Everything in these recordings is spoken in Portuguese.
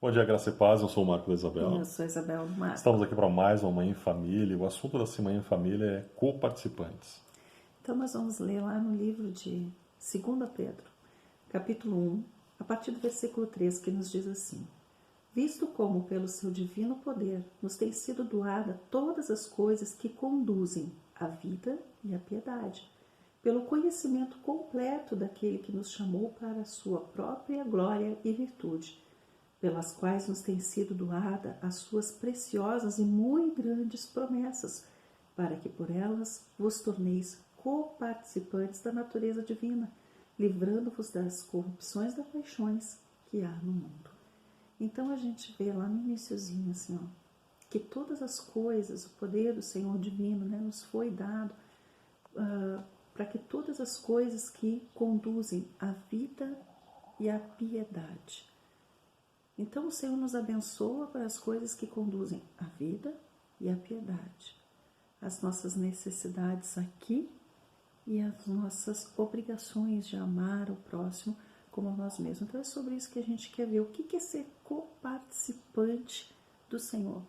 Bom dia, Graça e Paz. Eu sou o Marco da Isabel. Eu sou Isabel do Mar. Estamos aqui para mais uma Manhã em Família. O assunto dessa Manhã em Família é coparticipantes. Então nós vamos ler lá no livro de 2 Pedro, capítulo 1, a partir do versículo 3, que nos diz assim: Visto como pelo seu divino poder nos têm sido doadas todas as coisas que conduzem à vida e à piedade, pelo conhecimento completo daquele que nos chamou para a sua própria glória e virtude, pelas quais nos tem sido doada as suas preciosas e muito grandes promessas, para que por elas vos torneis coparticipantes da natureza divina, livrando-vos das corrupções das paixões que há no mundo. Então a gente vê lá no iniciozinho assim, ó, que todas as coisas, o poder do Senhor divino, né, nos foi dado para que todas as coisas que conduzem à vida e à piedade. Então o Senhor nos abençoa para as coisas que conduzem à vida e à piedade, as nossas necessidades aqui e as nossas obrigações de amar o próximo como a nós mesmos. Então é sobre isso que a gente quer ver. O que é ser coparticipante do Senhor?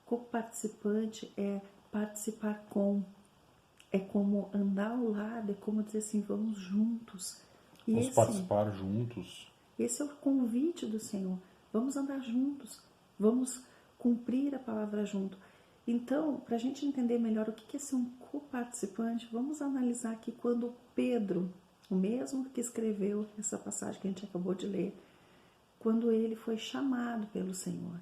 Coparticipante é participar com, é como andar ao lado, é como dizer assim, vamos juntos. E Vamos participar juntos. Esse é o convite do Senhor. Vamos andar juntos, vamos cumprir a palavra junto. Então, para a gente entender melhor o que é ser um coparticipante, vamos analisar aqui quando Pedro, o mesmo que escreveu essa passagem que a gente acabou de ler, quando ele foi chamado pelo Senhor,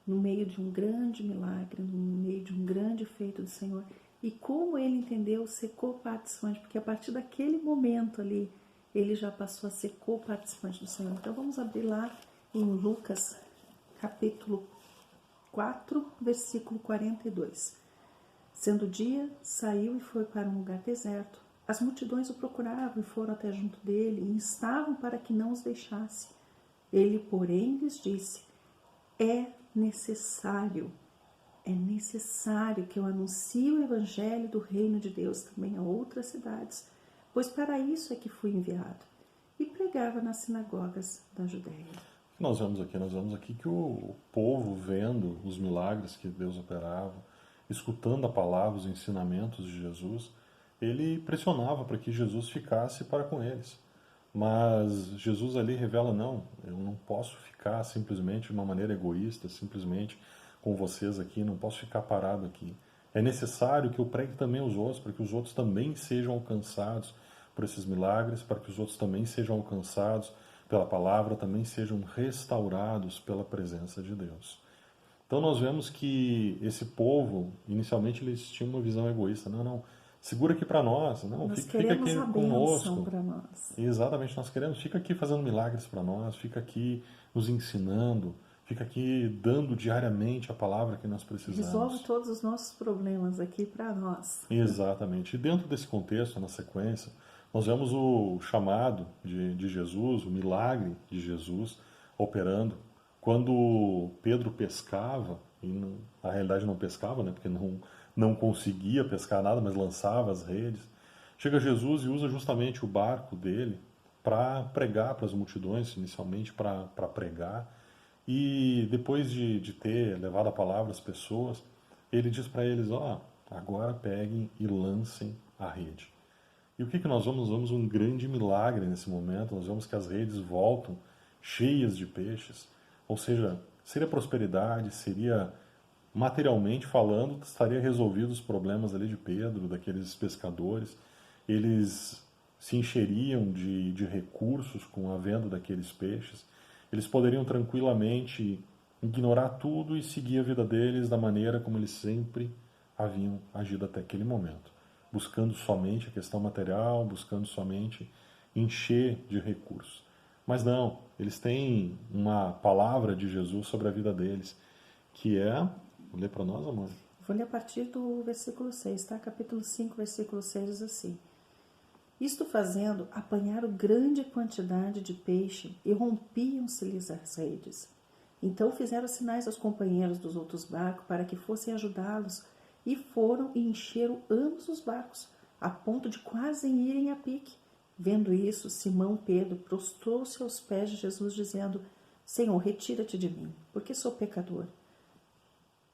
no meio de um grande milagre, no meio de um grande feito do Senhor, e como ele entendeu ser coparticipante, porque a partir daquele momento ali, ele já passou a ser coparticipante do Senhor. Então vamos abrir lá em Lucas, capítulo 4, versículo 42. Sendo dia, saiu e foi para um lugar deserto. As multidões o procuravam e foram até junto dele e instavam para que não os deixasse. Ele, porém, lhes disse: é necessário que eu anuncie o evangelho do reino de Deus também a outras cidades, pois para isso é que fui enviado. E pregava nas sinagogas da Judéia. Nós vemos aqui que o povo, vendo os milagres que Deus operava, escutando a palavra, os ensinamentos de Jesus, ele pressionava para que Jesus ficasse para com eles. Mas Jesus ali revela: não, eu não posso ficar simplesmente de uma maneira egoísta, simplesmente com vocês aqui, não posso ficar parado aqui. É necessário que eu pregue também aos outros, para que os outros também sejam alcançados por esses milagres, para que os outros também sejam alcançados pela palavra, também sejam restaurados pela presença de Deus. Então nós vemos que esse povo, inicialmente eles tinham uma visão egoísta. Não, segura aqui para nós, não, fica aqui conosco. Para nós. Exatamente, nós queremos, fica aqui fazendo milagres para nós, fica aqui nos ensinando, fica aqui dando diariamente a palavra que nós precisamos. Resolve todos os nossos problemas aqui para nós. Exatamente. E dentro desse contexto, na sequência, nós vemos o chamado de Jesus, o milagre de Jesus operando. Quando Pedro pescava, e na realidade não pescava, né, porque não conseguia pescar nada, mas lançava as redes, chega Jesus e usa justamente o barco dele para pregar para as multidões, inicialmente para pregar. E depois de ter levado a palavra às pessoas, ele diz para eles: agora peguem e lancem a rede. E o que nós vemos? Nós vemos um grande milagre nesse momento. Nós vemos que as redes voltam cheias de peixes. Ou seja, seria prosperidade, seria, materialmente falando, estaria resolvidos os problemas ali de Pedro, daqueles pescadores. Eles se encheriam de recursos com a venda daqueles peixes. Eles poderiam tranquilamente ignorar tudo e seguir a vida deles da maneira como eles sempre haviam agido até aquele momento, buscando somente a questão material, buscando somente encher de recursos. Mas não, eles têm uma palavra de Jesus sobre a vida deles, que é... Vou ler para nós, amor? Vou ler a partir do versículo 6, tá? Capítulo 5, versículo 6 diz assim: Isto fazendo, apanharam grande quantidade de peixe e rompiam-se-lhes as redes. Então fizeram sinais aos companheiros dos outros barcos para que fossem ajudá-los, e foram e encheram ambos os barcos, a ponto de quase irem a pique. Vendo isso, Simão Pedro prostrou-se aos pés de Jesus, dizendo: Senhor, retira-te de mim, porque sou pecador.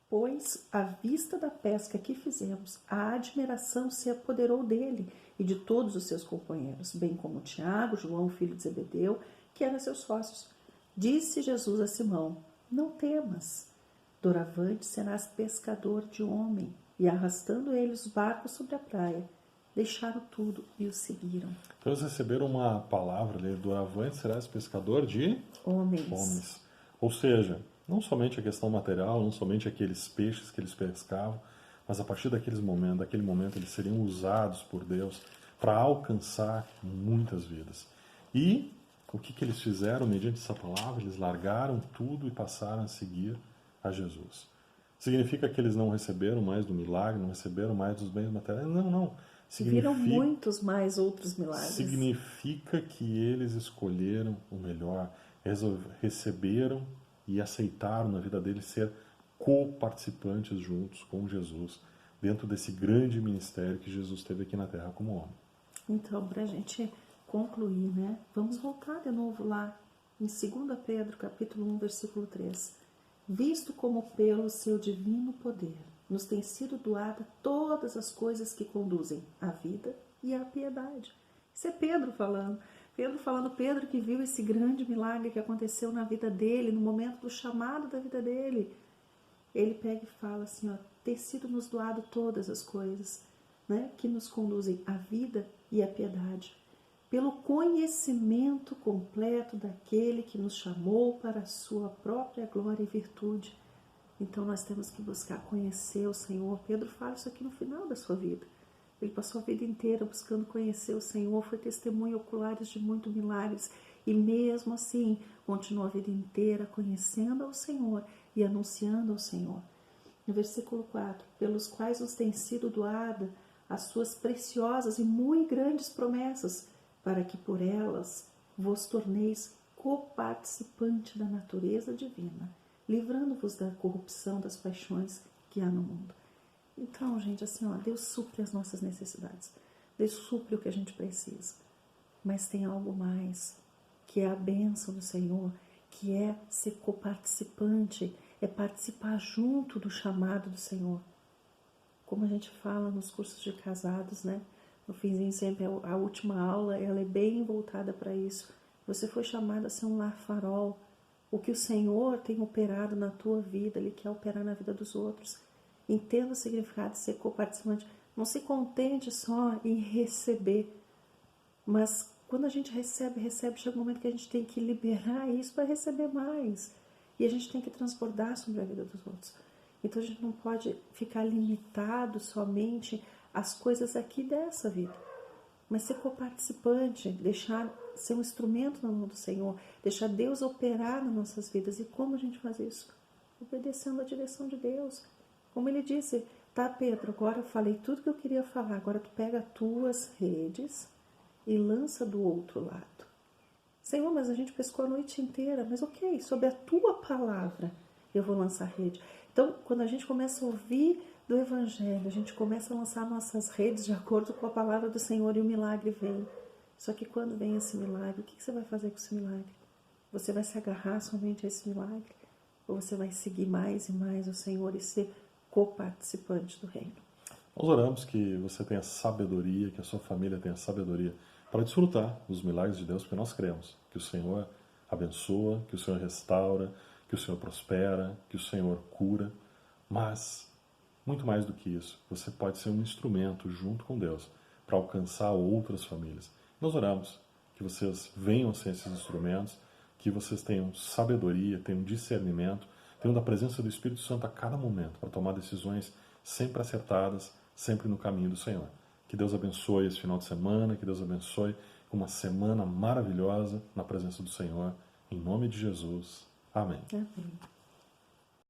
Pois, à vista da pesca que fizemos, a admiração se apoderou dele e de todos os seus companheiros, bem como Tiago, João, filho de Zebedeu, que eram seus sócios. Disse Jesus a Simão: não temas, doravante serás pescador de homem. E arrastando ele os barcos sobre a praia, deixaram tudo e o seguiram. Então eles receberam uma palavra ali, doravante serás pescador de homens. Ou seja, não somente a questão material, não somente aqueles peixes que eles pescavam, mas a partir daquele momento eles seriam usados por Deus para alcançar muitas vidas. E o que eles fizeram mediante essa palavra? Eles largaram tudo e passaram a seguir a Jesus. Significa que eles não receberam mais do milagre, não receberam mais dos bens materiais? Não. Viram muitos mais outros milagres. Significa que eles escolheram o melhor, receberam e aceitaram na vida deles ser co-participantes juntos com Jesus, dentro desse grande ministério que Jesus teve aqui na Terra como homem. Então, para a gente concluir, né? Vamos voltar de novo lá em 2 Pedro, capítulo 1, versículo 3. Visto como pelo seu divino poder nos tem sido doada todas as coisas que conduzem à vida e à piedade. Isso é Pedro falando. Pedro que viu esse grande milagre que aconteceu na vida dele, no momento do chamado da vida dele. Ele pega e fala assim, ó, ter sido nos doado todas as coisas, né, que nos conduzem à vida e à piedade, pelo conhecimento completo daquele que nos chamou para a sua própria glória e virtude. Então nós temos que buscar conhecer o Senhor. Pedro fala isso aqui no final da sua vida. Ele passou a vida inteira buscando conhecer o Senhor, foi testemunha oculares de muitos milagres e mesmo assim continuou a vida inteira conhecendo ao Senhor e anunciando ao Senhor. No versículo 4, pelos quais nos tem sido doada as suas preciosas e muito grandes promessas, para que por elas vos torneis coparticipante da natureza divina, livrando-vos da corrupção das paixões que há no mundo. Então, gente, assim, ó, Deus supre as nossas necessidades. Deus supre o que a gente precisa. Mas tem algo mais, que é a bênção do Senhor, que é ser coparticipante, é participar junto do chamado do Senhor. Como a gente fala nos cursos de casados, né? No finzinho sempre, a última aula, ela é bem voltada para isso. Você foi chamado a ser um lar farol. O que o Senhor tem operado na tua vida, Ele quer operar na vida dos outros. Entenda o significado de ser coparticipante. Não se contente só em receber. Mas quando a gente recebe, chega um momento que a gente tem que liberar isso para receber mais. E a gente tem que transbordar sobre a vida dos outros. Então a gente não pode ficar limitado somente às coisas aqui dessa vida. Mas ser coparticipante, deixar ser um instrumento na mão do Senhor, deixar Deus operar nas nossas vidas. E como a gente faz isso? Obedecendo a direção de Deus. Como ele disse, tá, Pedro, agora eu falei tudo que eu queria falar, agora tu pega as tuas redes e lança do outro lado. Senhor, mas a gente pescou a noite inteira, mas ok, sob a tua palavra eu vou lançar a rede. Então, quando a gente começa a ouvir do Evangelho, a gente começa a lançar nossas redes de acordo com a palavra do Senhor e o milagre vem. Só que quando vem esse milagre, o que você vai fazer com esse milagre? Você vai se agarrar somente a esse milagre? Ou você vai seguir mais e mais o Senhor e ser coparticipante do reino? Nós oramos que você tenha sabedoria, que a sua família tenha sabedoria para desfrutar dos milagres de Deus, porque nós cremos que o Senhor abençoa, que o Senhor restaura, que o Senhor prospera, que o Senhor cura, mas, muito mais do que isso, você pode ser um instrumento junto com Deus para alcançar outras famílias. Nós oramos que vocês venham a ser esses instrumentos, que vocês tenham sabedoria, tenham discernimento, tenham da presença do Espírito Santo a cada momento para tomar decisões sempre acertadas, sempre no caminho do Senhor. Que Deus abençoe esse final de semana, que Deus abençoe uma semana maravilhosa na presença do Senhor. Em nome de Jesus. Amém. Amém.